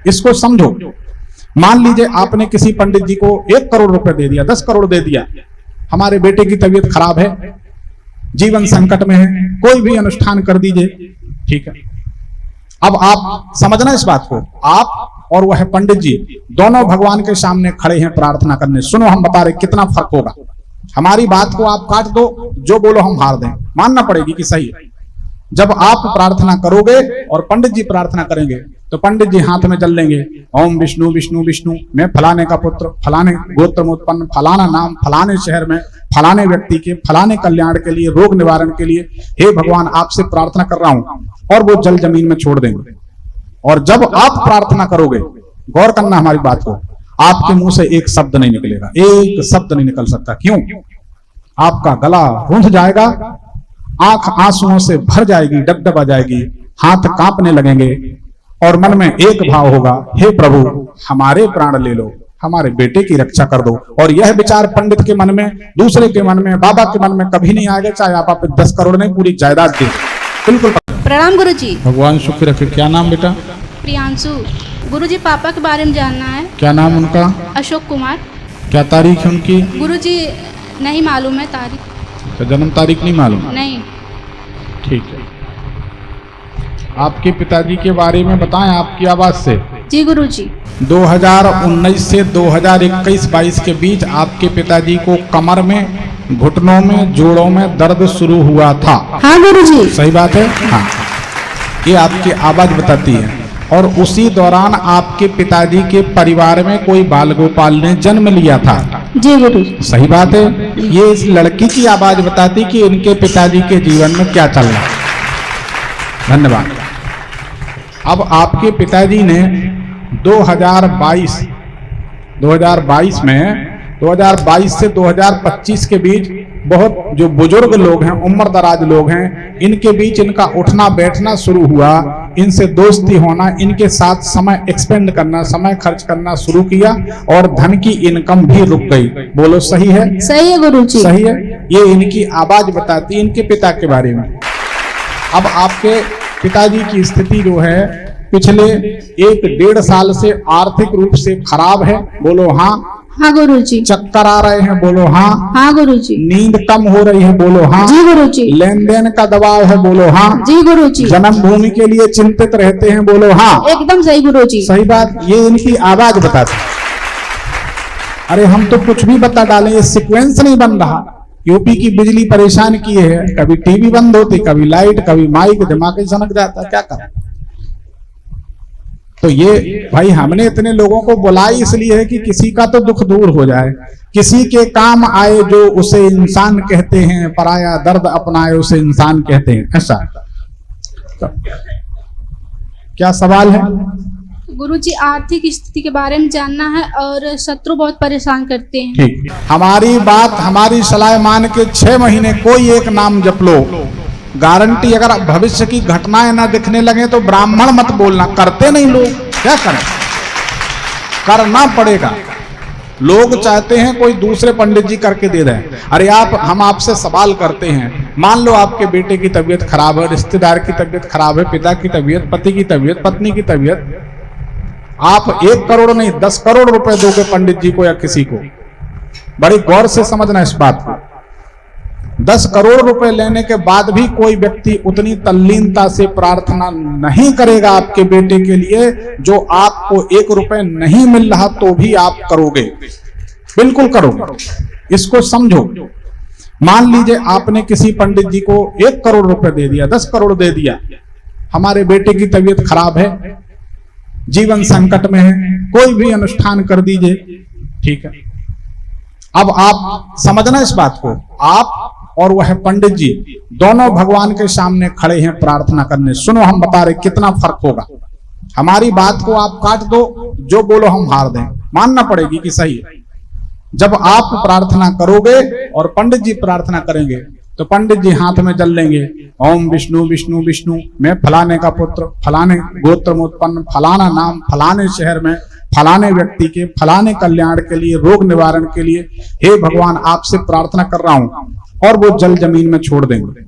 इसको समझो। मान लीजिए आपने किसी पंडित जी को 1 करोड़ रुपए दे दिया, 10 करोड़ दे दिया, हमारे बेटे की तबीयत खराब है, जीवन संकट में है, कोई भी अनुष्ठान कर दीजिए, ठीक है। अब आप समझना इस बात को, आप और वह पंडित जी दोनों भगवान के सामने खड़े हैं प्रार्थना करने। सुनो, हम बता रहे कितना फर्क होगा। हमारी बात को आप काट दो, जो बोलो हम हार दें, मानना पड़ेगी कि सही है। जब आप प्रार्थना करोगे और पंडित जी प्रार्थना करेंगे तो पंडित जी हाथ में जल लेंगे, ओम विष्णु विष्णु विष्णु, मैं फलाने का पुत्र, फलाने गोत्र में उत्पन्न, फलाना नाम, फलाने शहर में, फलाने व्यक्ति के फलाने कल्याण के लिए, रोग निवारण के लिए, हे भगवान आपसे प्रार्थना कर रहा हूं, और वो जल जमीन में छोड़ देंगे। और जब आप प्रार्थना करोगे, गौर करना हमारी बात को, आपके मुंह से एक शब्द नहीं निकलेगा, एक शब्द नहीं निकल सकता। क्यों? आपका गला रूंध जाएगा, आंख आंसुओं से भर जाएगी, डगडगा जाएगी, हाथ कांपने लगेंगे, और मन में एक भाव होगा, हे प्रभु हमारे प्राण ले लो, हमारे बेटे की रक्षा कर दो। और यह विचार पंडित के मन में, दूसरे के मन में, बाबा के मन में कभी नहीं आएगा, चाहे आप 10 करोड़ नहीं पूरी जायदाद दें। बिल्कुल। प्रणाम गुरुजी। भगवान शुक्र रखे। क्या नाम बेटा? प्रियांशु। गुरुजी पापा के बारे में जानना है। क्या नाम उनका? अशोक कुमार। क्या तारीख है उनकी? गुरुजी नहीं मालूम है तारीख। तो जन्म तारीख नहीं मालूम? नहीं। ठीक है। आपके पिताजी के बारे में बताएं आपकी आवाज से। जी गुरुजी। 2019 से 2021-22 के बीच आपके पिताजी को कमर में, घुटनों में, जोड़ों में दर्द शुरू हुआ था। हाँ गुरुजी। सही बात है? हाँ, ये आपकी आवाज बताती है। और उसी दौरान आपके पिताजी के परिवार में कोई बाल गोपाल ने जन्म लिया था। जी गुरुजी। सही बात है? ये इस लड़की की आवाज बताती कि इनके पिताजी के जीवन में क्या चल रहा है। धन्यवाद। अब आपके पिताजी ने 2022 से 2025 के बीच बहुत जो बुजुर्ग लोग हैं, उम्र दराज लोग हैं, इनके बीच इनका उठना बैठना शुरू हुआ, इनसे दोस्ती होना, इनके साथ समय एक्सपेंड करना, समय खर्च करना शुरू किया, और धन की इनकम भी रुक गई। बोलो सही है? सही है गुरुजी। सही है। ये इनकी आवाज बताती है इनके पिता के बारे में। अब आपके पिताजी की स्थिति जो है पिछले 1-1.5 साल से आर्थिक रूप से खराब है। बोलो हाँ। हाँ गुरुजी। चक्कर आ रहे हैं। बोलो हाँ। हाँ गुरुजी। नींद कम हो रही है। बोलो हाँ। जी गुरुजी। लेन देन का दबाव है। बोलो हाँ। जी गुरुजी। जन्मभूमि के लिए चिंतित रहते हैं। बोलो हाँ। एकदम सही गुरुजी। सही बात। ये इनकी आवाज बताती। अरे हम तो कुछ भी बता डालें, ये सीक्वेंस नहीं बन रहा। यूपी की बिजली परेशान की है, कभी टीवी बंद होती, कभी लाइट, कभी माइक, दिमाग ही सनक जाता, क्या करें। तो ये भाई हमने इतने लोगों को बुलाई इसलिए है कि किसी का तो दुख दूर हो जाए, किसी के काम आए, जो उसे इंसान कहते हैं, पराया दर्द अपनाए उसे इंसान कहते हैं। ऐसा तो क्या सवाल है? गुरुजी आर्थिक स्थिति के बारे में जानना है, और शत्रु बहुत परेशान करते हैं। ठीक, हमारी बात, हमारी सलाह मान के 6 महीने कोई एक नाम जप लो, गारंटी। अगर भविष्य की घटनाएं ना दिखने लगे तो ब्राह्मण मत बोलना। करते नहीं लोग, क्या करें, करना पड़ेगा। लोग चाहते हैं कोई दूसरे पंडित जी करके दे दें। अरे हम आपसे सवाल करते हैं, मान लो आपके बेटे की तबीयत खराब है, रिश्तेदार की तबीयत खराब है, पिता की तबीयत, पति की तबीयत, पत्नी की तबीयत, आप 1 करोड़ नहीं 10 करोड़ रुपए दोगे पंडित जी को या किसी को। बड़ी गौर से समझना इस बात को। 10 करोड़ रुपए लेने के बाद भी कोई व्यक्ति उतनी तल्लीनता से प्रार्थना नहीं करेगा आपके बेटे के लिए, जो आपको 1 रुपए नहीं मिल रहा तो भी आप करोगे। बिल्कुल करोगे। इसको समझो। मान लीजिए आपने किसी पंडित जी को 1 करोड़ रुपए दे दिया, 10 करोड़ दे दिया, हमारे बेटे की तबीयत खराब है, जीवन संकट में है, कोई भी अनुष्ठान कर दीजिए, ठीक है। अब आप समझना इस बात को, आप और वह पंडित जी दोनों भगवान के सामने खड़े हैं प्रार्थना करने। सुनो, हम बता रहे कितना फर्क होगा। हमारी बात को आप काट दो, जो बोलो हम हार दें, मानना पड़ेगी कि सही है। जब आप प्रार्थना करोगे और पंडित जी प्रार्थना करेंगे तो पंडित जी हाथ में जल लेंगे, ओम विष्णु विष्णु विष्णु, मैं फलाने का पुत्र, फलाने गोत्र में उत्पन्न, फलाना नाम, फलाने शहर में, फलाने व्यक्ति के फलाने कल्याण के लिए, रोग निवारण के लिए, हे भगवान आपसे प्रार्थना कर रहा हूं, और वो जल जमीन में छोड़ देंगे।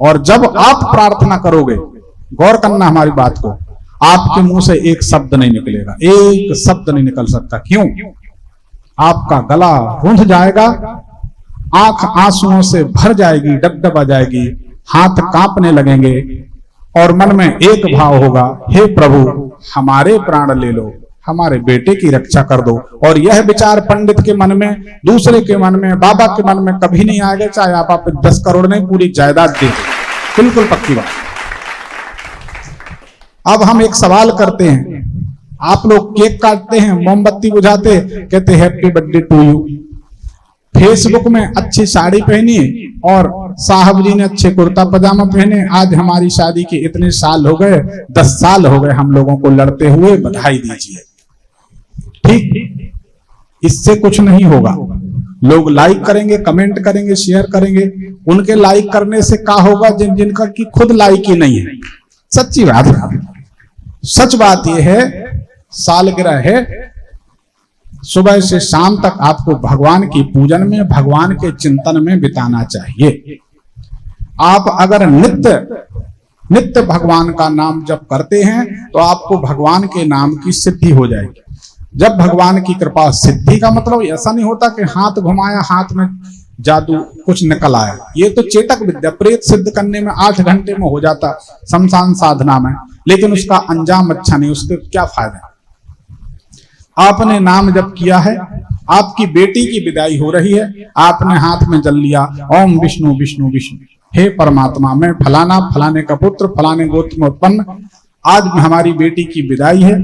और जब आप प्रार्थना करोगे, गौर करना हमारी बात को, आपके मुंह से एक शब्द नहीं निकलेगा, एक शब्द नहीं निकल सकता। क्यों? आपका गला रूंध जाएगा, आंख आंसुओं से भर जाएगी, डबडबा जाएगी, हाथ कांपने लगेंगे और मन में एक भाव होगा, हे प्रभु हमारे प्राण ले लो, हमारे बेटे की रक्षा कर दो। और यह विचार पंडित के मन में, दूसरे के मन में, बाबा के मन में कभी नहीं आएगा, चाहे आप 10 करोड़ नहीं पूरी जायदाद दे, बिल्कुल पक्की बात। अब हम एक सवाल करते हैं, आप लोग केक काटते हैं, मोमबत्ती बुझाते, कहते happy birthday to you, Facebook में अच्छी साड़ी पहनी और साहब जी ने अच्छे कुर्ता पजामा पहने, आज हमारी शादी के इतने साल हो गए, 10 साल हो गए हम लोगों को लड़ते हुए, बधाई दीजिए। ठीक, इससे कुछ नहीं होगा। लोग लाइक करेंगे, कमेंट करेंगे, शेयर करेंगे, उनके लाइक करने से क्या होगा जिनका की खुद लाइक ही नहीं है। सच्ची बात है, सच बात यह है, सालगिरह है, सुबह से शाम तक आपको भगवान की पूजन में, भगवान के चिंतन में बिताना चाहिए। आप अगर नित्य भगवान का नाम जप करते हैं तो आपको भगवान के नाम की सिद्धि हो जाएगी। जब भगवान की कृपा, सिद्धि का मतलब ऐसा नहीं होता कि हाथ घुमाया, हाथ में जादू कुछ निकल आया, ये तो चेतक विद्या, प्रेत सिद्ध करने में 8 घंटे में हो जाता शमशान साधना में, लेकिन उसका अंजाम अच्छा नहीं, उसके क्या फायदा। आपने नाम जप किया है, आपकी बेटी की विदाई हो रही है, आपने हाथ में जल लिया, ओम विष्णु विष्णु विष्णु, हे परमात्मा मैं फलाना, फलाने का पुत्र, फलाने गोत्र में उत्पन्न, आज हमारी बेटी की विदाई है,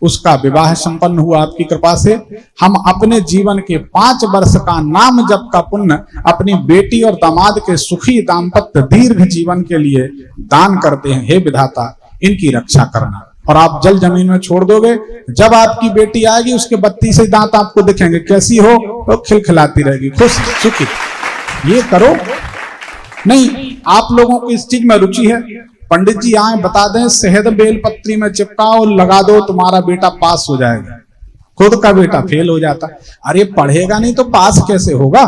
उसका विवाह संपन्न हुआ आपकी कृपा से, हम अपने जीवन के 5 वर्ष का नाम जप का पुण्य अपनी बेटी और दामाद के सुखी दाम्पत्य दीर्घ जीवन के लिए दान करते हैं। हे विधाता इनकी रक्षा करना। और आप जल जमीन में छोड़ दोगे, जब आपकी बेटी आएगी उसके 32 दांत आपको दिखेंगे, कैसी हो तो खिलखिलाती रहेगी, खुश सुखी। ये करो नहीं, आप लोगों को इस चीज में रुचि है, पंडित जी आए बता दें, शहद बेल पत्री में चिपकाओ, लगा दो, तुम्हारा बेटा पास हो जाएगा, खुद का बेटा फेल हो जाता। अरे पढ़ेगा नहीं तो पास कैसे होगा।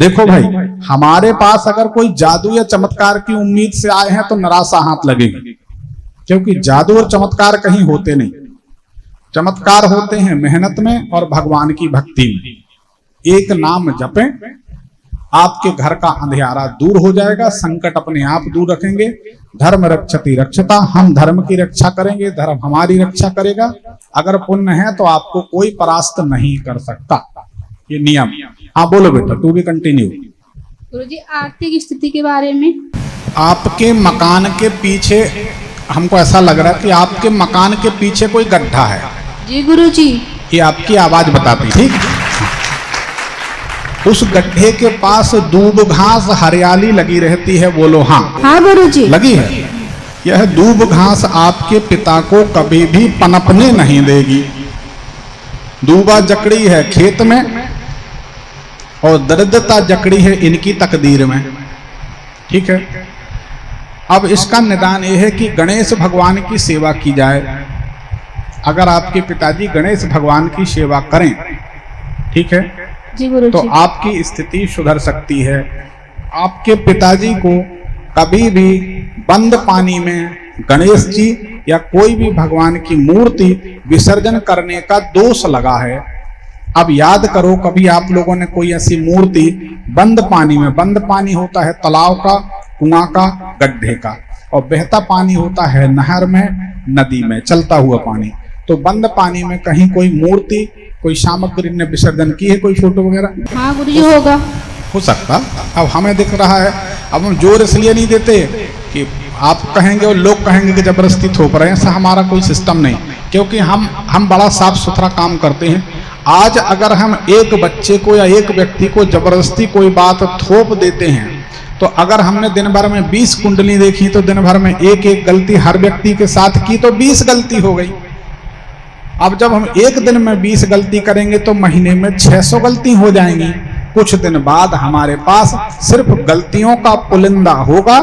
देखो भाई, हमारे पास अगर कोई जादू या चमत्कार की उम्मीद से आए हैं तो निराशा हाथ लगेगी, क्योंकि जादू और चमत्कार कहीं होते नहीं। चमत्कार होते हैं मेहनत में और भगवान की भक्ति में। एक नाम जपें, आपके घर का अंधियारा दूर हो जाएगा, संकट अपने आप दूर रखेंगे। धर्म रक्षति रक्षता, हम धर्म की रक्षा करेंगे, धर्म हमारी रक्षा करेगा। अगर पुण्य है तो आपको कोई परास्त नहीं कर सकता, ये नियम। हाँ बोलो बेटा, तू भी कंटिन्यू। गुरुजी आर्थिक स्थिति के बारे में, आपके मकान के पीछे, हमको ऐसा लग रहा है कि आपके मकान के पीछे कोई गड्ढा है। जी गुरुजी। ये आपकी आवाज बताती, ठीक। उस गड्ढे के पास दूब घास हरियाली लगी रहती है, बोलो हाँ। हाँ गुरुजी। लगी है। यह दूब घास आपके पिता को कभी भी पनपने नहीं देगी। दूबा जकड़ी है खेत में और दरिद्रता जकड़ी है इनकी तकदीर में, ठीक है। अब इसका निदान यह है कि गणेश भगवान की सेवा की जाए। अगर आपके पिताजी गणेश भगवान की सेवा करें, ठीक है, जी गुरुजी, तो आपकी स्थिति सुधर सकती है। आपके पिताजी को कभी भी बंद पानी में गणेश जी या कोई भी भगवान की मूर्ति विसर्जन करने का दोष लगा है। अब याद करो, कभी आप लोगों ने कोई ऐसी मूर्ति बंद पानी में, बंद पानी होता है तालाब का, कुआं का, गड्ढे का, और बहता पानी होता है नहर में, नदी में चलता हुआ पानी, तो बंद पानी में कहीं कोई मूर्ति, कोई सामग्री ने विसर्जन की है, कोई फोटो वगैरह? हाँ गुरुजी होगा, हो सकता। अब हमें दिख रहा है, अब हम जोर इसलिए नहीं देते कि आप कहेंगे और लोग कहेंगे कि जबरदस्ती थोप रहे हैं, ऐसा हमारा कोई सिस्टम नहीं, क्योंकि हम बड़ा साफ सुथरा काम करते हैं। आज अगर हम एक बच्चे को या एक व्यक्ति को जबरदस्ती कोई बात थोप देते हैं, तो अगर हमने दिन भर में 20 कुंडली देखी तो दिन भर में एक एक गलती हर व्यक्ति के साथ की तो 20 गलती हो गई। अब जब हम एक दिन में 20 गलती करेंगे तो महीने में 600 गलती हो जाएंगी। कुछ दिन बाद हमारे पास सिर्फ गलतियों का पुलिंदा होगा,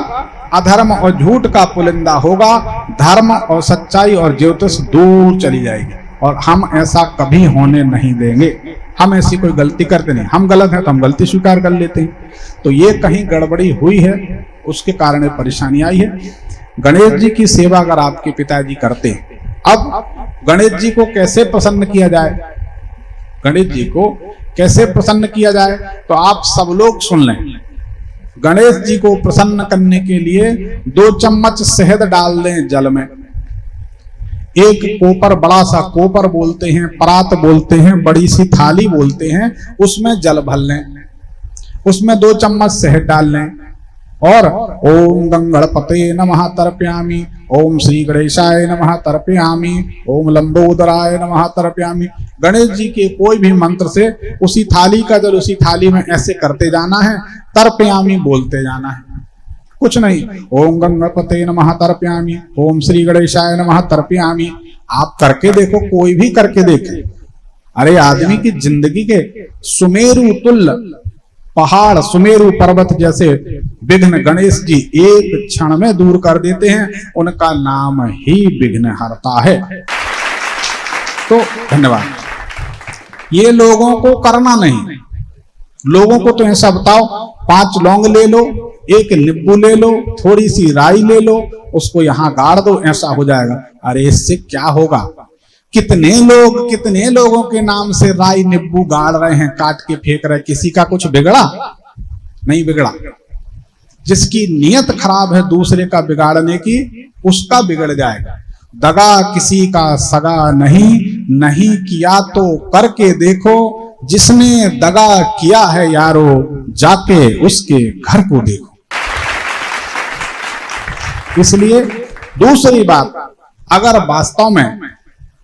अधर्म और झूठ का पुलिंदा होगा, धर्म और सच्चाई और ज्योतिष दूर चली जाएगी। और हम ऐसा कभी होने नहीं देंगे। हम ऐसी कोई गलती करते नहीं, हम गलत हैं तो हम गलती स्वीकार कर लेते हैं। तो ये कहीं गड़बड़ी हुई है, उसके कारण परेशानी आई है। गणेश जी की सेवा अगर आपके पिताजी करते, अब गणेश जी को कैसे प्रसन्न किया जाए, गणेश जी को कैसे प्रसन्न किया जाए, तो आप सब लोग सुन लें। गणेश जी को प्रसन्न करने के लिए 2 चम्मच शहद डाल दें जल में। एक कोपर, बड़ा सा कोपर बोलते हैं, परात बोलते हैं, बड़ी सी थाली बोलते हैं, उसमें जल भर लें, उसमें 2 चम्मच शहद डाल लें और ओम गंगणपते नमः तर्पयामि, ओम श्री गणेशाय नमः तर्पयामि, ओम लंबोदराय नमः तर्पयामि। गणेश जी के कोई भी मंत्र से उसी थाली का जल उसी थाली में ऐसे करते जाना है, तर्पयामि बोलते जाना है, कुछ नहीं। ओम गंगणपते नमः तर्पयामि, ओम श्री गणेशाय नमः तर्पयामि। आप करके देखो, कोई भी करके देखे। अरे आदमी की जिंदगी के सुमेरु तुल्य पहाड़, सुमेरु पर्वत जैसे विघ्न गणेश जी एक क्षण में दूर कर देते हैं। उनका नाम ही विघ्न हरता है। तो धन्यवाद। ये लोगों को करना नहीं, लोगों को तो ऐसा बताओ, 5 लौंग ले लो, 1 नींबू ले लो, थोड़ी सी राई ले लो, उसको यहां गाड़ दो, ऐसा हो जाएगा। अरे इससे क्या होगा? कितने लोगों के नाम से राई नींबू गाड़ रहे हैं, काट के फेंक रहे, किसी का कुछ बिगड़ा? नहीं बिगड़ा। जिसकी नीयत खराब है दूसरे का बिगाड़ने की, उसका बिगड़ जाएगा। दगा किसी का सगा नहीं किया तो करके देखो, जिसने दगा किया है यारो जाके उसके घर को देखो। इसलिए दूसरी बात, अगर वास्तव में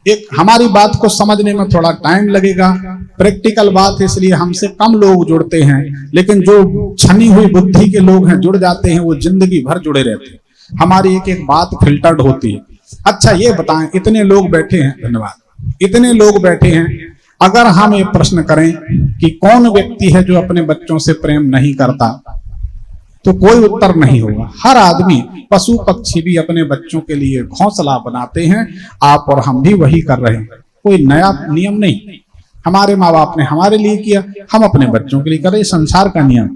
एक हमारी बात को समझने में थोड़ा टाइम लगेगा, प्रैक्टिकल बात है, इसलिए हमसे कम लोग जुड़ते हैं, लेकिन जो छनी हुई बुद्धि के लोग हैं जुड़ जाते हैं, वो जिंदगी भर जुड़े रहते हैं। हमारी एक एक बात फिल्टर्ड होती है। अच्छा ये बताएं, इतने लोग बैठे हैं, धन्यवाद, इतने लोग बैठे हैं, अगर हम ये प्रश्न करें कि कौन व्यक्ति है जो अपने बच्चों से प्रेम नहीं करता, तो कोई उत्तर नहीं होगा। हर आदमी, पशु पक्षी भी अपने बच्चों के लिए घोंसला बनाते हैं। आप और हम भी वही कर रहे हैं। कोई नया नियम नहीं, हमारे माँ बाप ने हमारे लिए किया, हम अपने बच्चों के लिए करें, संसार का नियम।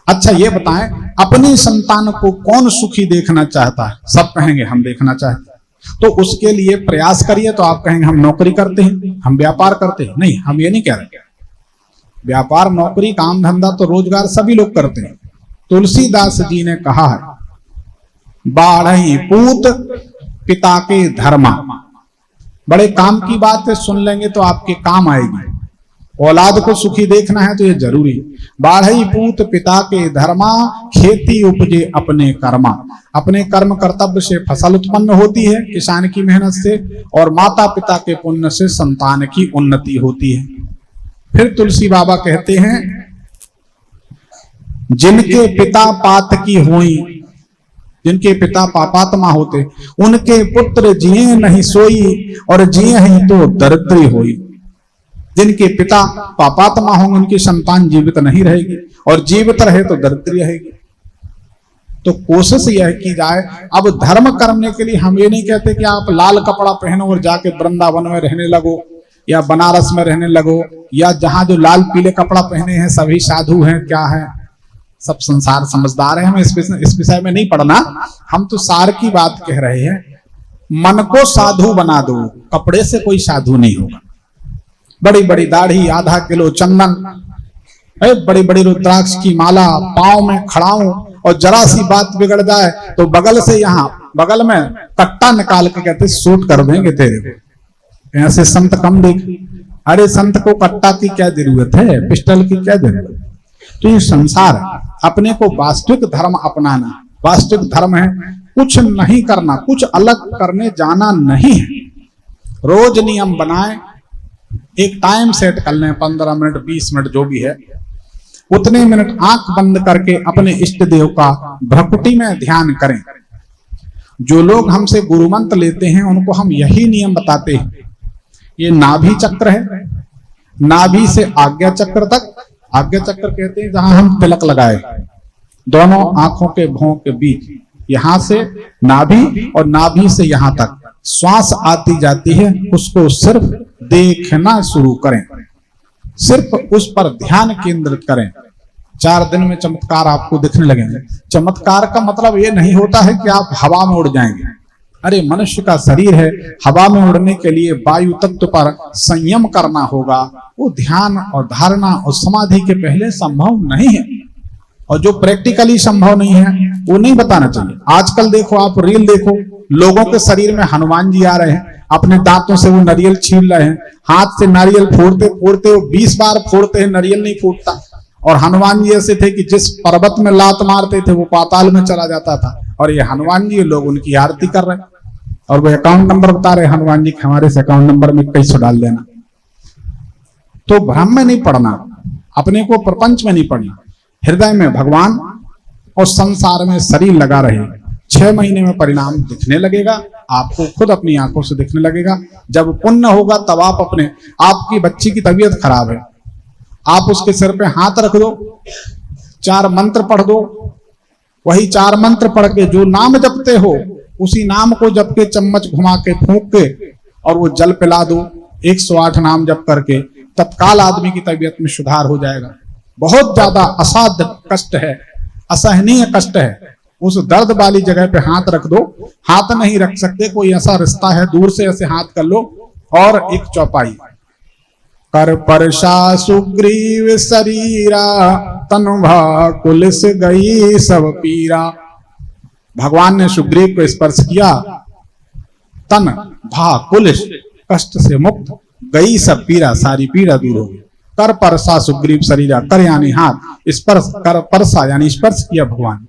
अच्छा ये बताएं, अपनी संतान को कौन सुखी देखना चाहता है? सब कहेंगे हम देखना चाहते हैं। तो उसके लिए प्रयास करिए। तो आप कहेंगे हम नौकरी करते हैं, हम व्यापार करते हैं। नहीं, हम ये नहीं कह रहे। व्यापार, नौकरी, काम धंधा तो रोजगार सभी लोग करते हैं। तुलसीदास जी ने कहा है, बाढ़ई पूत पिता के धर्मा। बड़े काम की बात है, सुन लेंगे तो आपके काम आएगी। औलाद को सुखी देखना है तो ये जरूरी। बाढ़ई पूत पिता के धर्मा, खेती उपजे अपने कर्मा। अपने कर्म कर्तव्य से फसल उत्पन्न होती है, किसान की मेहनत से, और माता पिता के पुण्य से संतान की उन्नति होती है। फिर तुलसी बाबा कहते हैं, जिनके पिता पातकी हुई, जिनके पिता पापात्मा होते, उनके पुत्र जिए नहीं सोई, और जिए ही तो दरिद्री होई। जिनके पिता पापात्मा होंगे, उनकी संतान जीवित नहीं रहेगी, और जीवित रहे तो दरिद्री रहेगी। तो कोशिश यह की जाए। अब धर्म करने के लिए हम ये नहीं कहते कि आप लाल कपड़ा पहनो और जाके वृंदावन में रहने लगो, या बनारस में रहने लगो, या जहां जो लाल पीले कपड़ा पहने हैं सभी साधु हैं, क्या है, सब संसार समझदार है। हमें इस विषय में नहीं पढ़ना, हम तो सार की बात कह रहे हैं। मन को साधु बना दो, कपड़े से कोई साधु नहीं होगा। बड़ी बड़ी दाढ़ी, आधा किलो चंदन, बड़ी बड़ी रुद्राक्ष की माला, पांव में खड़ाऊं, और जरा सी बात बिगड़ जाए तो बगल से, यहाँ बगल में कट्टा निकाल के कहते शूट कर देंगे तेरे को। ऐसे संत कम देख। अरे संत को कट्टा की क्या जरूरत है, पिस्टल की क्या जरूरत? तो ये संसार है। अपने को वास्तविक धर्म अपनाना, वास्तविक धर्म है कुछ नहीं करना, कुछ अलग करने जाना नहीं है। रोज नियम बनाएं, एक टाइम सेट कर लें, 15 मिनट 20 मिनट जो भी है, उतने मिनट आंख बंद करके अपने इष्ट देव का भ्रकुटी में ध्यान करें। जो लोग हमसे गुरु मंत्र लेते हैं उनको हम यही नियम बताते हैं। ये नाभि चक्र है, नाभि से आज्ञा चक्र तक, आज्ञा चक्र कहते हैं जहां हम तिलक लगाए, दोनों आंखों के भौं के बीच, यहां से नाभि और नाभि से यहां तक श्वास आती जाती है, उसको सिर्फ देखना शुरू करें, सिर्फ उस पर ध्यान केंद्रित करें। 4 दिन में चमत्कार आपको दिखने लगेंगे। चमत्कार का मतलब ये नहीं होता है कि आप हवा में उड़ जाएंगे। अरे मनुष्य का शरीर है, हवा में उड़ने के लिए वायु तत्व पर संयम करना होगा। वो ध्यान और धारणा और समाधि के पहले संभव नहीं है, और जो प्रैक्टिकली संभव नहीं है वो नहीं बताना चाहिए। आजकल देखो, आप रील देखो, लोगों के शरीर में हनुमान जी आ रहे हैं, अपने दांतों से वो नारियल छील रहे हैं, हाथ से नारियल फोड़ते फोड़ते वो 20 बार फोड़ते हैं, नारियल नहीं फूटता। और हनुमान जी ऐसे थे कि जिस पर्वत में लात मारते थे वो पाताल में चला जाता था। और ये हनुमान जी, लोग उनकी आरती कर रहे हैं, और वो अकाउंट नंबर बता रहे हनुमान जी, हमारे से अकाउंट नंबर में पैसे डाल देना। तो भ्रम में नहीं पड़ना, अपने को प्रपंच में नहीं पड़ना। हृदय में भगवान और संसार में शरीर लगा रहे। 6 महीने में परिणाम दिखने लगेगा, आपको खुद अपनी आंखों से दिखने लगेगा। जब पुण्य होगा तब आप अपने, आपकी बच्ची की तबीयत खराब है, आप उसके सिर पे हाथ रख दो, 4 मंत्र पढ़ दो, वही 4 मंत्र पढ़ के जो नाम जपते हो उसी नाम को जप के चम्मच घुमा के फूंक के और वो जल पिला दो 108 नाम जप करके, तत्काल आदमी की तबीयत में सुधार हो जाएगा। बहुत ज्यादा असाध्य कष्ट है, असहनीय कष्ट है, उस दर्द वाली जगह पे हाथ रख दो। हाथ नहीं रख सकते, कोई ऐसा रिश्ता है, दूर से ऐसे हाथ कर लो। और एक चौपाई, कर परसा सुग्रीव शरीरा, तनु भा कुलिस गई सब पीरा। भगवान ने सुग्रीव को स्पर्श किया, तन भा कुलिस, कष्ट से मुक्त, गई सब पीरा, सारी पीड़ा दूर हो गई। कर परसा सुग्रीव शरीरा, कर यानी हाथ, स्पर्श, कर परसा यानी स्पर्श किया भगवान।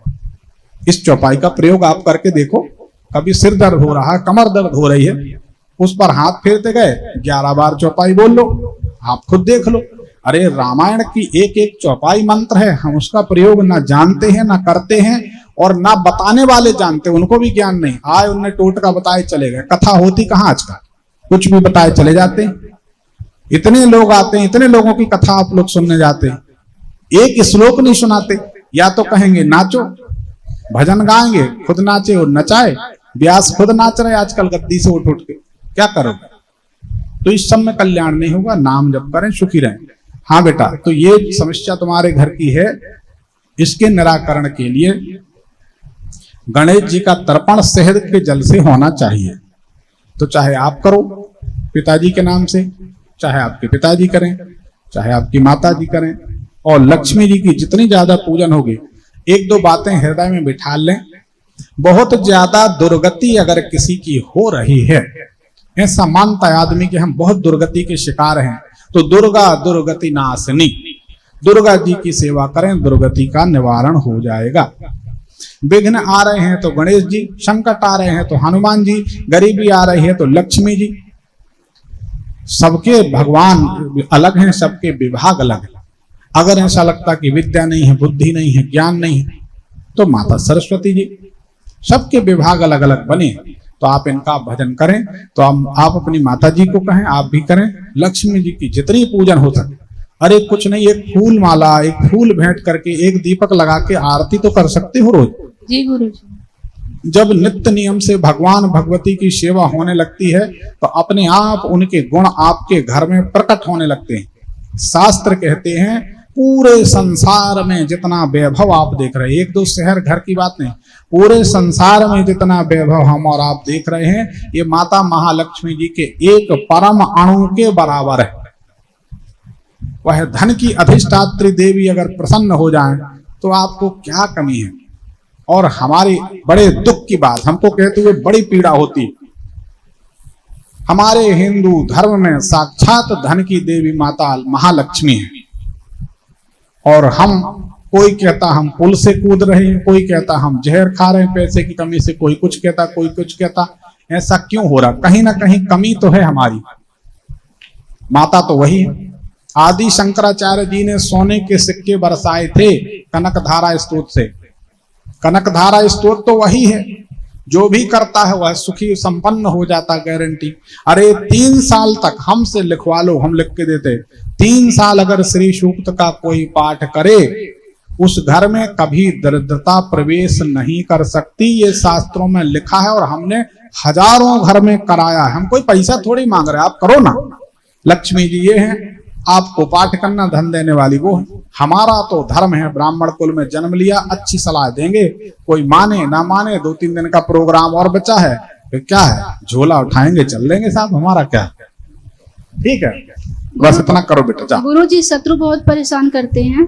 इस चौपाई का प्रयोग आप करके देखो। कभी सिर दर्द हो रहा है, कमर दर्द हो रही है, उस पर हाथ फेरते गए, 11 बार चौपाई बोल लो, आप खुद देख लो। अरे रामायण की एक एक चौपाई मंत्र है, हम उसका प्रयोग ना जानते हैं, ना करते हैं, और ना बताने वाले जानते, उनको भी ज्ञान नहीं। आए उनने टोटका बताए चले गए, कथा होती कहाँ आजकल, कुछ भी बताए चले जाते हैं। इतने लोग आते हैं, इतने लोगों की कथा आप लोग सुनने जाते हैं, एक श्लोक नहीं सुनाते। या तो कहेंगे नाचो, भजन गाएंगे, खुद नाचे और नचाए। व्यास खुद नाच रहे आजकल गद्दी से उठ उठ के, क्या करोगे? तो इस सब में कल्याण नहीं होगा। नाम जप करें, सुखी रहें। हाँ बेटा, तो ये समस्या तुम्हारे घर की है, इसके निराकरण के लिए गणेश जी का तर्पण शहद के जल से होना चाहिए। तो चाहे आप करो पिताजी के नाम से, चाहे आपके पिताजी करें, चाहे आपकी माता जी करें, और लक्ष्मी जी की जितनी ज्यादा पूजन होगी। 1-2 बातें हृदय में बिठा लें। बहुत ज्यादा दुर्गति अगर किसी की हो रही है, ऐसा मानता है आदमी कि हम बहुत दुर्गति के शिकार हैं, तो दुर्गा दुर्गति नाशनी, दुर्गा जी की सेवा करें, दुर्गति का निवारण हो जाएगा। विघ्न आ रहे हैं तो गणेश जी, संकट आ रहे हैं तो हनुमान जी, गरीबी आ रही है तो लक्ष्मी जी। सबके भगवान अलग हैं, सबके विभाग अलग है। अगर ऐसा लगता कि विद्या नहीं है, बुद्धि नहीं है, ज्ञान नहीं है, तो माता सरस्वती जी, सबके विभाग अलग अलग बने, तो आप इनका भजन करें। तो आप अपनी माता जी को कहें, आप भी करें। लक्ष्मी जी की जितनी पूजन हो सके, अरे कुछ नहीं, एक फूल माला, एक फूल भेंट करके, एक दीपक लगा के आरती तो कर सकते हो रोज। जी गुरुजी। जब नित्य नियम से भगवान भगवती की सेवा होने लगती है तो अपने आप उनके गुण आपके घर में प्रकट होने लगते हैं। शास्त्र कहते हैं पूरे संसार में जितना वैभव आप देख रहे हैं, 1-2 शहर घर की बात नहीं, पूरे संसार में जितना वैभव हम और आप देख रहे हैं, ये माता महालक्ष्मी जी के एक परम अणु के बराबर है। वह धन की अधिष्ठात्री देवी अगर प्रसन्न हो जाए तो आपको क्या कमी है? और हमारी बड़े दुख की बात, हमको कहते हुए बड़ी पीड़ा होती, हमारे हिंदू धर्म में साक्षात धन की देवी माता महालक्ष्मी है, और हम, कोई कहता हम पुल से कूद रहे हैं, कोई कहता हम जहर खा रहे हैं पैसे की कमी से, कोई कुछ कहता, कोई कुछ कहता। ऐसा क्यों हो रहा? कहीं ना कहीं कमी तो है हमारी। माता तो वही है। आदि शंकराचार्य जी ने सोने के सिक्के बरसाए थे कनकधारा स्तोत्र से। कनकधारा स्तोत्र तो वही है, जो भी करता है वह सुखी संपन्न हो जाता, गारंटी। अरे 3 साल तक हमसे लिखवा लो, हम लिख के देते। 3 साल अगर श्री सूक्त का कोई पाठ करे, उस घर में कभी दरिद्रता प्रवेश नहीं कर सकती, ये शास्त्रों में लिखा है, और हमने हजारों घर में कराया है। हम कोई पैसा थोड़ी मांग रहे, आप करो ना। लक्ष्मी जी ये हैं, आपको पाठ करना, धन देने वाली वो है। हमारा तो धर्म है, ब्राह्मण कुल में जन्म लिया, अच्छी सलाह देंगे, कोई माने ना माने, 2-3 दिन का प्रोग्राम और बचा है, फिर क्या है, झोला उठाएंगे चल देंगे साहब, हमारा क्या। ठीक है, बस इतना करो बेटा, जा। गुरुजी शत्रु बहुत परेशान करते हैं।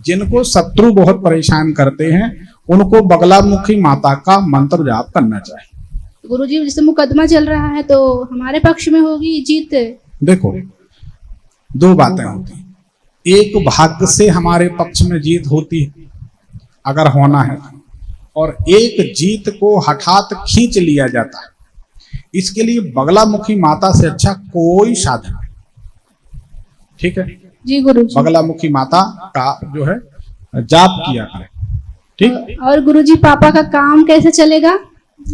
जिनको शत्रु बहुत परेशान करते हैं उनको बगलामुखी माता का मंत्र जाप करना चाहिए। गुरुजी जैसे मुकदमा चल रहा है तो हमारे पक्ष में होगी जीत। देखो, 2 बातें होती हैं, एक भाग्य से हमारे पक्ष में जीत होती है अगर होना है, और एक जीत को हठात खींच लिया जाता है। इसके लिए बगलामुखी माता से अच्छा कोई साधन नहीं। ठीक है जी गुरुजी। बगलामुखी माता का जो है जाप किया करें। ठीक। और गुरुजी पापा का काम कैसे चलेगा?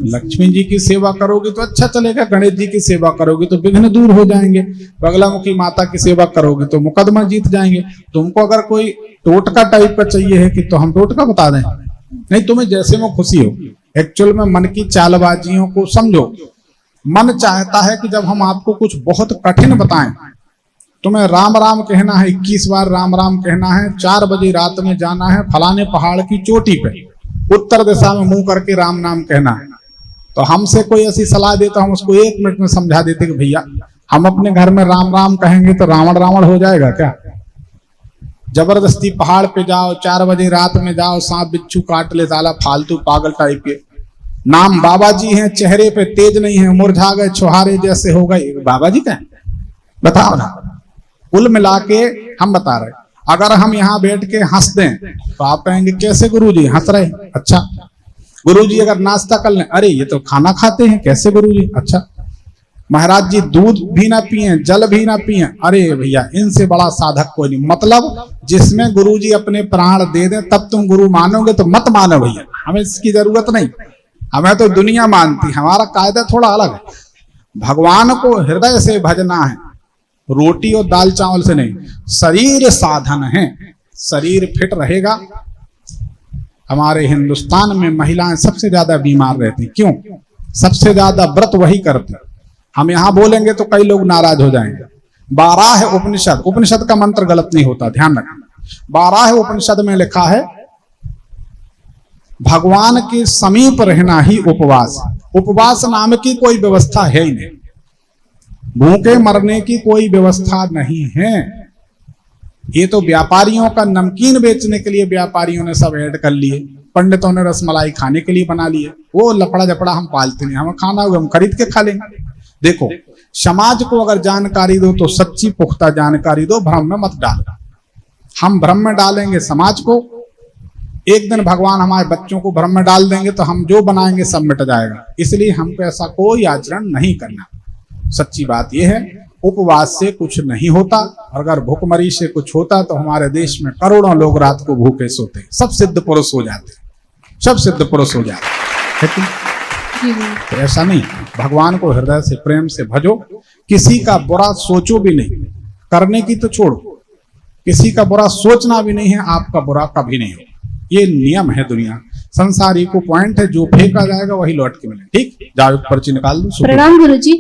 लक्ष्मी जी की सेवा करोगे तो अच्छा चलेगा, गणेश जी की सेवा करोगे तो विघ्न दूर हो जाएंगे, बगलामुखी माता की सेवा करोगे तो मुकदमा जीत जाएंगे। तुमको अगर कोई टोटका टाइप का चाहिए है कि तो हम टोटका बता दें, नहीं, तुम्हें जैसे में खुशी हो। एक्चुअल में मन की चालबाजियों को समझो। मन चाहता है कि जब हम आपको कुछ बहुत कठिन बताएं, तुम्हें राम राम कहना है, 21 बार राम राम कहना है, 4 बजे रात में जाना है फलाने पहाड़ की चोटी पे, उत्तर दिशा में मुंह करके राम नाम कहना है। तो हमसे कोई ऐसी सलाह देता, हम उसको 1 मिनट में समझा देते कि भैया हम अपने घर में राम राम कहेंगे तो रावण रावण हो जाएगा क्या? जबरदस्ती पहाड़ पे जाओ, 4 बजे रात में जाओ, सांप बिच्छू काट ले साला, फालतू पागल टाइप के नाम। बाबा जी हैं, चेहरे पे तेज नहीं है, मुरझा गए, छुहारे जैसे हो गए, बाबा जी का बताओ ना। कुल मिला के हम बता रहे, अगर हम यहाँ बैठ के हंस दें तो आप कहेंगे कैसे गुरुजी हंस रहे? अच्छा। गुरुजी अगर नाश्ता कर लें, अरे ये तो खाना खाते हैं, कैसे गुरुजी? अच्छा। महाराज जी दूध भी ना पिए, जल भी ना पिए, अरे भैया इनसे बड़ा साधक कोई नहीं। मतलब जिसमें गुरुजी अपने प्राण दे दें तब तुम गुरु मानोगे, तो मत मानो भैया, हमें इसकी जरूरत नहीं, हमें तो दुनिया मानती, हमारा कायदा थोड़ा अलग है। भगवान को हृदय से भजना है, रोटी और दाल चावल से नहीं। शरीर साधन है, शरीर फिट रहेगा। हमारे हिंदुस्तान में महिलाएं सबसे ज्यादा बीमार रहती, क्यों? सबसे ज्यादा व्रत वही करती। हम यहां बोलेंगे तो कई लोग नाराज हो जाएंगे। 12 है उपनिषद, उपनिषद का मंत्र गलत नहीं होता, ध्यान रखना। 12 है उपनिषद में लिखा है भगवान के समीप रहना ही उपवास। उपवास नाम की कोई व्यवस्था है ही नहीं, भूखे मरने की कोई व्यवस्था नहीं है। ये तो व्यापारियों का नमकीन बेचने के लिए व्यापारियों ने सब ऐड कर लिए, पंडितों ने रसमलाई खाने के लिए बना लिए। वो लफड़ा जपड़ा हम पालते नहीं, हमें खाना होगा हम खरीद के खा लेंगे। देखो, समाज को अगर जानकारी दो तो सच्ची पुख्ता जानकारी दो, भ्रम में मत डालो। हम भ्रम में डालेंगे समाज को, एक दिन भगवान हमारे बच्चों को भ्रम में डाल देंगे तो हम जो बनाएंगे सब मिट जाएगा। इसलिए हमको ऐसा कोई आचरण नहीं करना। सच्ची बात यह है, उपवास से कुछ नहीं होता। अगर भूखमरी से कुछ होता तो हमारे देश में करोड़ों लोग रात को भूखे सोते, सब सिद्ध पुरुष हो जाते, सब सिद्ध पुरुष हो जाते। तो ऐसा नहीं, भगवान को हृदय से प्रेम से भजो, किसी का बुरा सोचो भी नहीं, करने की तो छोड़ो, किसी का बुरा सोचना भी नहीं है, आपका बुरा कभी नहीं हो। ये नियम है दुनिया, संसारी को पॉइंट है, जो फेंका जाएगा वही लौट के मिले। ठीक, जाओ पर्ची निकाल दो। प्रणाम गुरुजी।